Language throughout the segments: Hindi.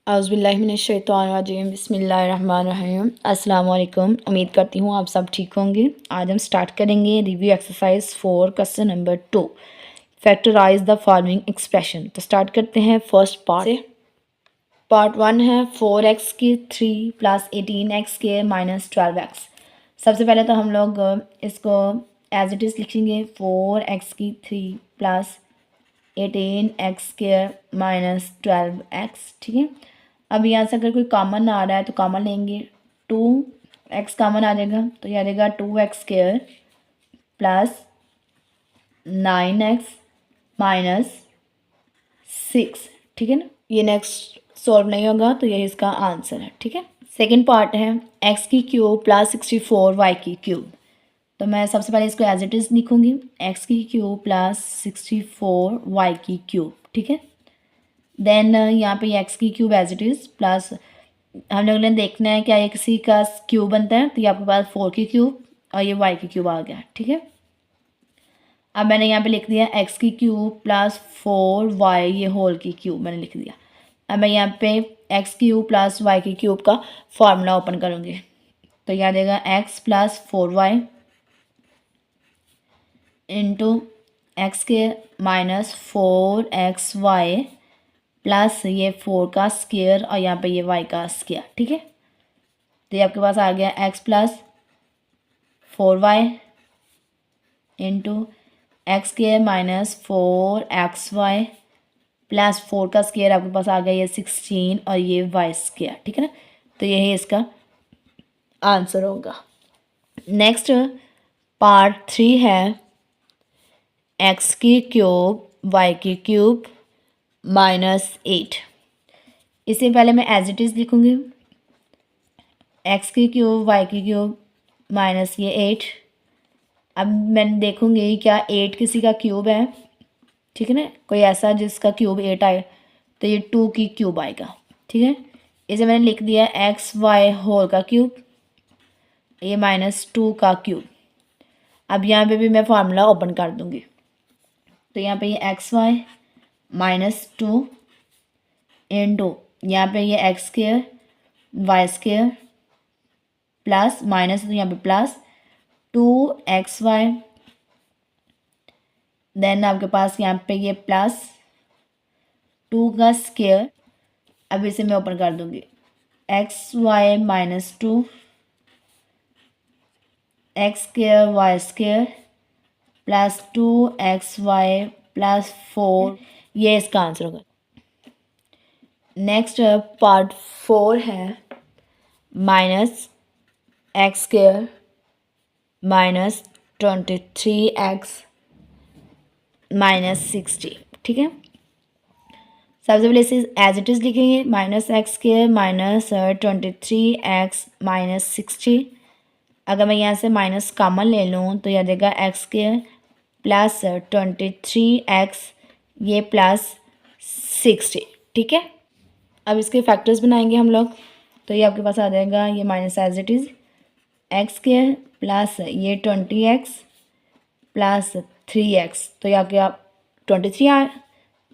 औज़ुबिल्लाहिमिनश्शैतानिर्रजीम बिस्मिल्लाहिर्रहमानिर्रहीम। अस्सलाम वालेकुम। उम्मीद करती हूँ आप सब ठीक होंगे। आज हम स्टार्ट करेंगे review exercise 4 question number 2, factorise the following expression. तो स्टार्ट करते हैं फर्स्ट पार्ट से। पार्ट 1 है 4x की 3 प्लस 18x के माइनस 12x। सबसे पहले तो हम लोग इसको एज इट इज़ लिखेंगे 4x की 3 plus 18x square minus 12x। ठीक है, अब यहाँ से अगर कोई कॉमन आ रहा है तो कॉमन लेंगे, 2x कॉमन आ जाएगा तो यह आ जाएगा 2x square plus 9x minus 6। ठीक है ना, ये नेक्स्ट सॉल्व नहीं होगा तो यही इसका आंसर है। ठीक है, सेकंड पार्ट है x की क्यूब प्लस 64 y की क्यूब। तो मैं सबसे पहले इसको एज इट इज़ लिखूँगी, x की क्यूब प्लस 64 y की क्यूब। ठीक है, देन यहाँ पे x की cube as it is plus हम लोगों ने देखना है क्या ये किसी का क्यूब बनता है, तो ये आपके पास 4 की क्यूब और ये y की क्यूब आ गया। ठीक है, अब मैंने यहाँ पे लिख दिया x की क्यूब प्लस 4y ये होल की क्यूब मैंने लिख दिया। अब मैं यहाँ पे x क्यूब प्लस y की क्यूब का फॉर्मूला ओपन करूँगी तो यह आ जाएगा x plus 4y into x के माइनस 4xy प्लस ये 4 का स्क्वायर और यहाँ पे ये y का स्क्वायर। ठीक है, तो ये आपके पास आ गया x plus 4y into x के माइनस 4xy प्लस 4 का स्क्वायर आपके पास आ गया ये 16 और ये y स्क्वायर। ठीक है ना, तो यही इसका आंसर होगा। नेक्स्ट पार्ट 3 है x की क्यूब y की क्यूब माइनस 8। इससे पहले मैं एज इट इज़ लिखूँगी, x की क्यूब y की क्यूब माइनस ये 8। अब मैं देखूँगी क्या 8 किसी का क्यूब है। ठीक है ना, कोई ऐसा जिसका क्यूब 8 आए तो ये 2 की क्यूब आएगा। ठीक है, इसे मैंने लिख दिया xy होल का क्यूब, ये माइनस 2 का क्यूब। अब यहाँ पे भी मैं फार्मूला ओपन कर दूँगी तो यहाँ पे ये xy माइनस 2 इंटू यहाँ पे ये x square y square plus minus तो यहाँ पे प्लस 2xy, देन आपके पास यहाँ पे ये प्लस 2 का स्क्वायर। अब इसे मैं ओपन कर दूँगी, xy minus 2 x square y square plus 2xy plus 4, ये इसका आंसर होगा। नेक्स्ट पार्ट 4 है minus x square minus 23x minus 60। ठीक है, सबसे पहले इसे एज इट इज़ लिखेंगे, minus x square minus 23x minus 60। अगर मैं यहाँ से माइनस कॉमन ले लूँ तो यह देगा एक्स स्क्वायर प्लस 23x ये प्लस 60। ठीक है, अब इसके फैक्टर्स बनाएंगे हम लोग तो ये आपके पास आ जाएगा ये minus as it is x square plus ये 20x प्लस 3x, तो ये आपके आप 23 आए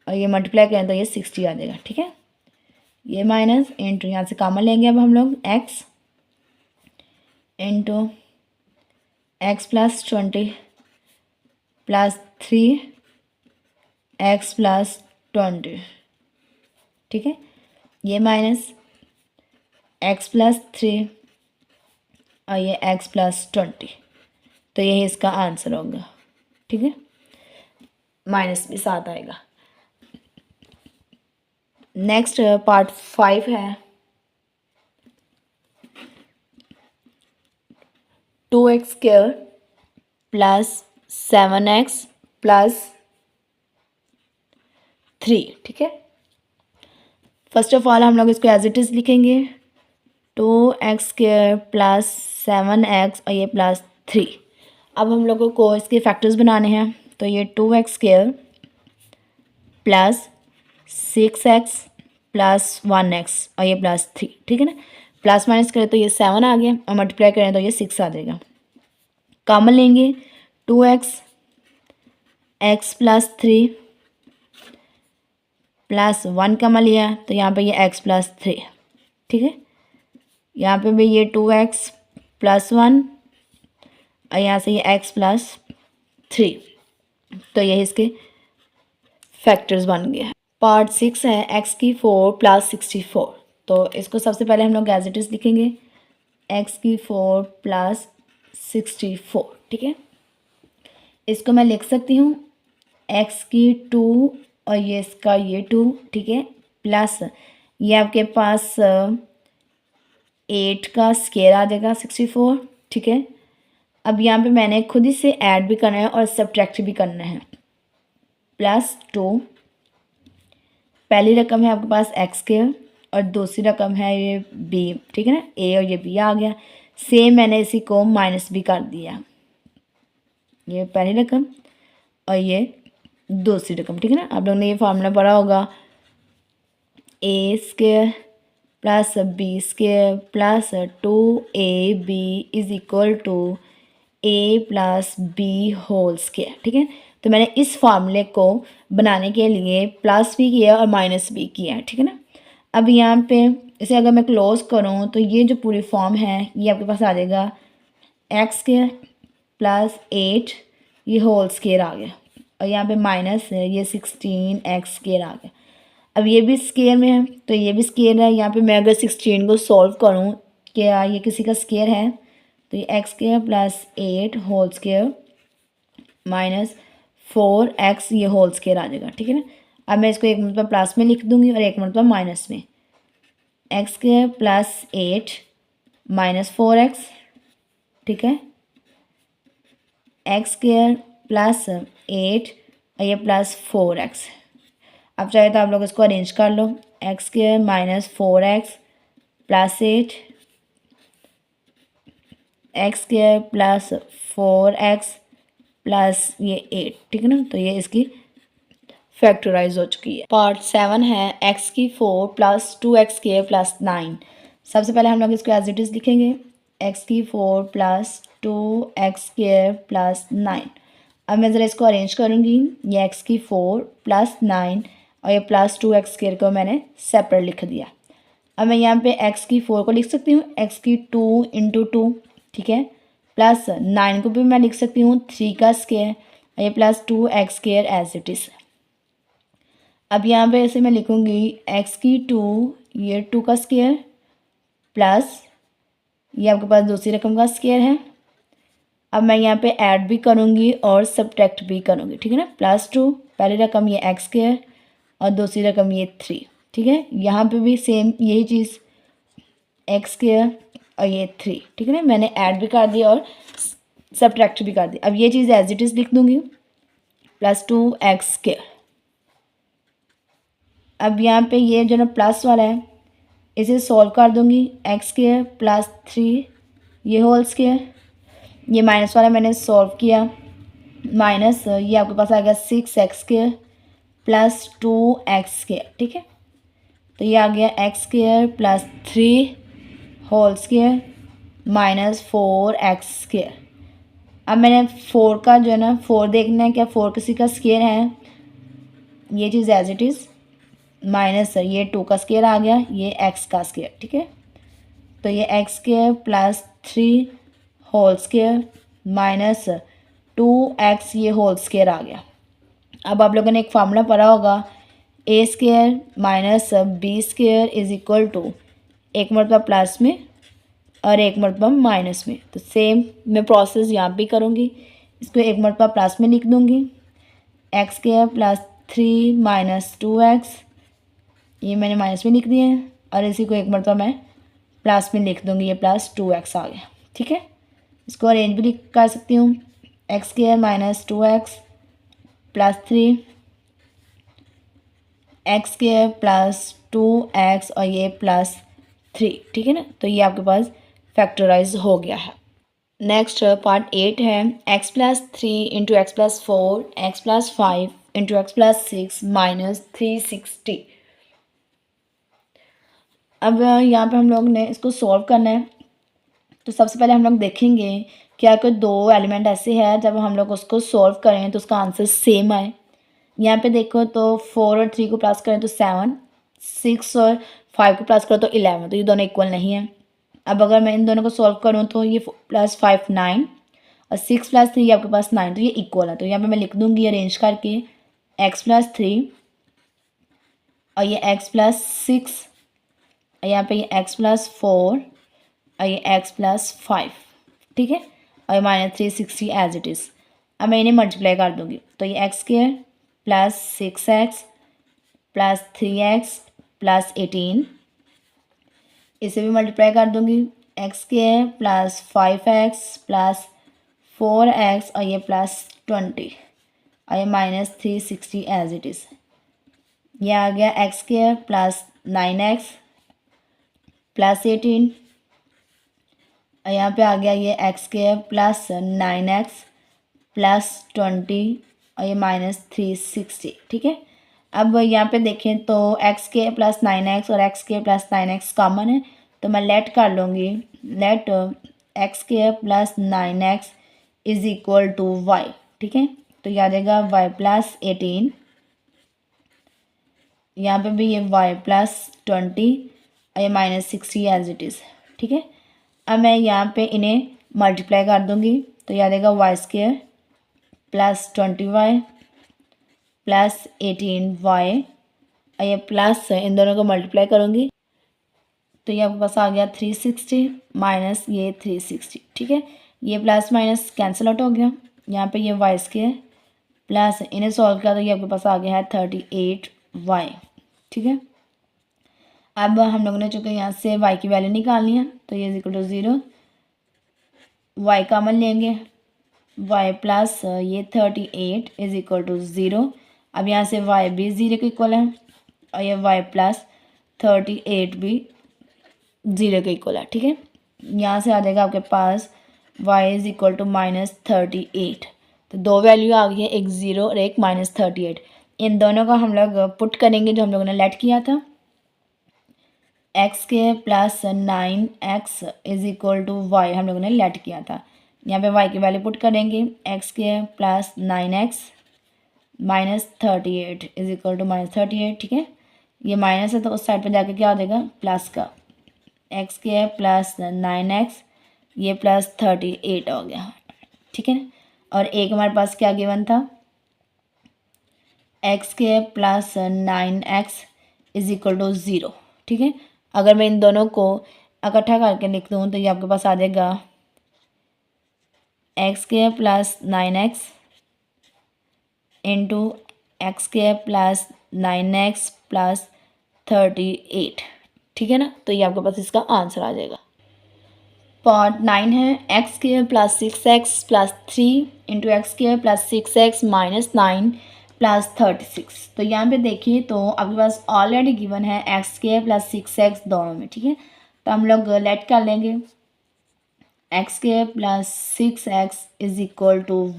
और ये मल्टीप्लाई करें तो ये 60 आ जाएगा। ठीक है, ये माइनस इंटू यहाँ से कॉमन लेंगे अब हम लोग x into x plus 20 plus 3x plus 20। ठीक है, ये माइनस x प्लस 3 और ये x प्लस 20, तो यही इसका आंसर होगा। ठीक है, माइनस भी साथ आएगा। नेक्स्ट पार्ट 5 है 2x square plus 7x plus 3। ठीक है, फर्स्ट ऑफ ऑल हम लोग इसको एज इट इज़ लिखेंगे, 2x स्क्वायर प्लस 7x और ये प्लस 3। अब हम लोगों को इसके फैक्टर्स बनाने हैं तो ये 2x square plus 6x plus 1x और ये प्लस 3। ठीक है ना, प्लस माइनस करें तो ये 7 आ गया और मल्टीप्लाई करें तो ये 6 आ जाएगा। कॉमन लेंगे 2x x प्लस 3 प्लस 1 कमा लिया तो यहाँ पे ये x प्लस 3, ठीक है। यहाँ पे भी ये 2x प्लस 1 और यहाँ से ये x प्लस 3, तो ये इसके फैक्टर्स बन गए हैं। पार्ट 6 है x4 प्लस 64। तो इसको सबसे पहले हम लोग एज इट इज़ लिखेंगे x4 प्लस 64, ठीक है। इसको मैं लिख सकती हूँ x2 और ये इसका ये 2, ठीक है, प्लस ये आपके पास 8 का स्क्वायर आ जाएगा 64, ठीक है। अब यहाँ पे मैंने खुद ही से ऐड भी करना है और सब्ट्रैक्ट भी करना है। प्लस 2, पहली रकम है आपके पास x² और दूसरी रकम है ये b, ठीक है ना, a और ये b आ गया। सेम मैंने इसी को माइनस भी कर दिया, ये पहली रकम और ये दूसरी रकम, ठीक है ना। आप लोगों ने ये फार्मूला पढ़ा होगा a² plus b² plus 2ab is equal to a plus b whole square, ठीक है। तो मैंने इस फार्मूले को बनाने के लिए प्लस भी किया और माइनस भी किया, ठीक है ना। अब यहाँ पे इसे अगर मैं क्लोज करूँ तो ये जो पूरी फॉर्म है ये आपके पास आ जाएगा x² प्लस 8 ये होल स्क्वायर आ गया और यहाँ पे माइनस है ये 16x² आ गया। अब ये भी स्क्वायर में है तो ये भी स्क्वायर है। यहाँ पे मैं अगर 16 को सॉल्व करूँ क्या ये किसी का स्क्वायर है तो ये x² plus 8 whole square minus 4x ये होल स्क्वायर आ जाएगा, ठीक है ना। अब मैं इसको एक मतलब प्लस में लिख दूंगी और एक मतलब माइनस में, x² प्लस 8 माइनस 4x, ठीक है, x² प्लस 8 और ये प्लस 4x। अब चाहे तो आप लोग इसको अरेंज कर लो, x² minus 4x plus 8, x² plus 4x plus ये 8, ठीक है ना। तो ये इसकी फैक्टराइज हो चुकी है। पार्ट 7 है x4 प्लस 2x² प्लस 9। सबसे पहले हम लोग इसको एज इट इज़ लिखेंगे x4 प्लस 2x² प्लस 9। अब मैं ज़रा इसको अरेंज करूँगी, ये x4 प्लस 9 और ये प्लस 2x² को मैंने सेपरेट लिख दिया। अब मैं यहाँ पे x4 को लिख सकती हूँ x2 इंटू 2, ठीक है, प्लस 9 को भी मैं लिख सकती हूँ 3 का स्क्वायर और ये plus 2x² as it is. अब यहाँ पे ऐसे मैं लिखूँगी x2 ये 2 का स्क्वायर प्लस ये आपके पास दूसरी रकम का स्क्वायर है। अब मैं यहाँ पे ऐड भी करूँगी और सब्ट्रैक्ट भी करूँगी, ठीक है ना। प्लस 2 पहली रकम ये x² और दूसरी रकम ये 3, ठीक है। यहाँ पे भी सेम यही चीज़ x² और ये 3, ठीक है ना। मैंने ऐड भी कर दिया और सब्ट्रैक्ट भी कर दिया। अब ये चीज़ एज इट इज़ लिख दूँगी प्लस 2x²। अब यहाँ पे ये जो ना प्लस वाला है इसे सॉल्व कर दूँगी x² प्लस 3 ये होल स्क्वायर, ये माइनस वाला मैंने सॉल्व किया, माइनस ये आपके पास आ गया 6x² प्लस 2x², ठीक है। तो ये आ गया x² plus 3 whole square minus 4x²। अब मैंने 4 का जो है ना 4 देखना है क्या 4 किसी का स्क्वायर है, ये चीज़ एज इट इज़, माइनस ये 2 का स्क्वायर आ गया, ये x का स्क्वायर, ठीक है। तो ये x² plus 3 whole square minus 2x ये होल स्क्वायर आ गया। अब आप लोगों ने एक फार्मूला पढ़ा होगा a² minus b² is equal to एक मरतबा प्लस में और एक मरतबा माइनस में। तो सेम मैं प्रोसेस यहाँ भी करूँगी, इसको एक मरतबा प्लस में लिख दूँगी x² प्लस 3 माइनस 2x, ये मैंने माइनस में लिख दिया है और इसी को एक मरतबा मैं प्लस में लिख दूँगी, ये प्लस 2x आ गया, ठीक है। इसको अरेंज भी कर सकती हूँ x² minus 2x plus 3 x² plus 2x और ये प्लस 3, ठीक है ना। तो ये आपके पास फैक्टराइज हो गया है। नेक्स्ट पार्ट 8 है x plus 3 into x plus 4 x plus 5 into x plus 6 minus 360। अब यहाँ पे हम लोग ने इसको सॉल्व करना है। तो सबसे पहले हम लोग देखेंगे क्या कोई दो एलिमेंट ऐसे हैं जब हम लोग उसको सॉल्व करें तो उसका आंसर सेम आए। यहाँ पे देखो तो 4 और 3 को प्लस करें तो 7, 6 और 5 को प्लस करो तो 11, तो ये दोनों इक्वल नहीं है। अब अगर मैं इन दोनों को सॉल्व करूँ तो ये +5 9 और 6 + 3 आपके पास 9, तो ये इक्वल है। तो यहाँ पे मैं लिख दूँगी अरेंज करके x + 3 और ये x + 6 और यहाँ पे ये x + 4 और ये x + 5, ठीक है, और -360 एज इट इज़। अब मैं इन्हें मल्टीप्लाई कर दूँगी तो ये x² + 6x + 3x + 18, इसे भी मल्टीप्लाई कर दूँगी x² + 5x + 4x और ये +20 और ये -360 एज इट इज़। ये आ गया x² + 9x + 18 और यहाँ पे आ गया ये x² + 9x + 20 और ये -360, ठीक है। अब यहाँ पे देखें तो x² + 9x और x² + 9x कॉमन है, तो मैं लेट कर लूँगी, लेट x² + 9x = y, ठीक है। तो ये आ जाएगा y + 18, यहाँ पे भी ये y + 20 और ये -60 एज इट इज़, ठीक है। अब मैं यहाँ पे इन्हें मल्टीप्लाई कर दूँगी तो ये आ जाएगा y² + 20y + 18y और ये प्लस इन दोनों को मल्टीप्लाई करूँगी तो ये आपके पास आ गया 360 माइनस ये 360, ठीक है। ये प्लस माइनस कैंसिल आउट हो गया। यहाँ पे ये y² प्लस इन्हें सॉल्व किया तो ये आपके पास आ गया है 38y, ठीक है। अब हम लोगों ने चूँकि यहाँ से y की वैल्यू निकालनी है तो ये = 0, y कॉमन लेंगे, y प्लस ये 38 = 0। अब यहाँ से y भी 0 के इक्वल है और ये y + 38 भी 0 के इक्वल है, ठीक है। यहाँ से आ जाएगा आपके पास y = -38, तो दो वैल्यू आ गई है, एक 0 और एक -38। इन दोनों का हम लोग पुट करेंगे जो हम लोगों ने लेट किया था, x² + 9x = y हम लोगों ने लेट किया था। यहाँ पे y की वैल्यू पुट करेंगे, x² + 9x -38 -38, ठीक है। ये माइनस है तो उस साइड पे जाके क्या हो जाएगा प्लस का, x² + 9x ये +38 हो गया, ठीक है। और एक हमारे पास क्या गिवन था, x² + 9x = 0, ठीक है। अगर मैं इन दोनों को इकट्ठा करके लिख दूँ तो ये आपके पास आ जाएगा x² + 9x into x² + 9x + 38, ठीक है ना। तो ये आपके पास इसका आंसर आ जाएगा। पार्ट 9 है, x² + 6x + 3 into x² + 6x - 9 + 36। तो यहाँ पे देखिए तो आपके पास ऑलरेडी गिवन है x² + 6x दोनों में, ठीक है। तो हम लोग लेट कर लेंगे, x² + 6x =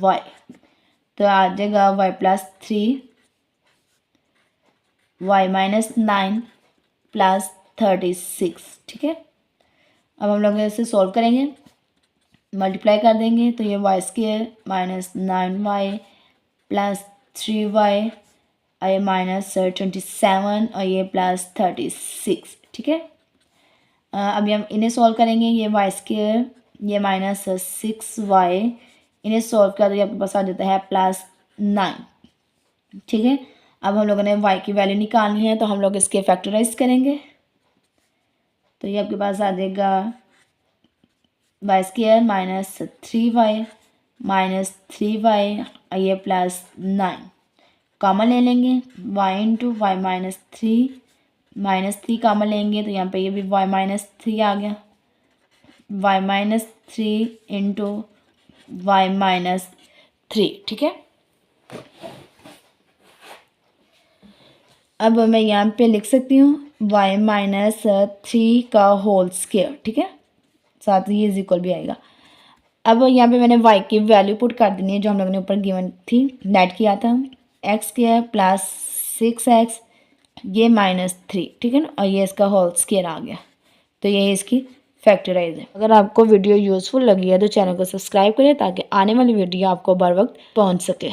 y, तो आ जाएगा y + 3 y - 9 + 36, ठीक है। अब हम लोग इसे सॉल्व करेंगे, मल्टीप्लाई कर देंगे तो ये y² - 9y + 3y और ये -27 और ये +36, ठीक है। अभी हम इन्हें सॉल्व करेंगे, ये y² ये -6y, इन्हें सॉल्व कर तो ये आपके पास आ जाता है +9, ठीक है। अब हम लोगों ने y की वैल्यू निकालनी है तो हम लोग इसके फैक्टराइज करेंगे तो ये आपके पास आ जाएगा y² - 3y -3y और ये +9 कॉमन ले लेंगे, y इंटू y -3 कॉमन लेंगे तो यहाँ पे ये भी y -3 आ गया, y -3 इंटू y -3, ठीक है। अब मैं यहाँ पे लिख सकती हूँ y -3 का होल स्क्वायर, ठीक है, साथ ही ये इक्वल भी आएगा। अब यहाँ पे मैंने y की वैल्यू पुट कर देनी है जो हम लोगों ने ऊपर गिवन थी, लेट किया था, x² + 6x ये -3, ठीक है ना, और ये इसका होल स्क्वायर आ गया, तो ये इसकी फैक्टराइज है। अगर आपको वीडियो यूज़फुल लगी है तो चैनल को सब्सक्राइब करें ताकि आने वाली वीडियो आपको बर वक्त पहुँच सके।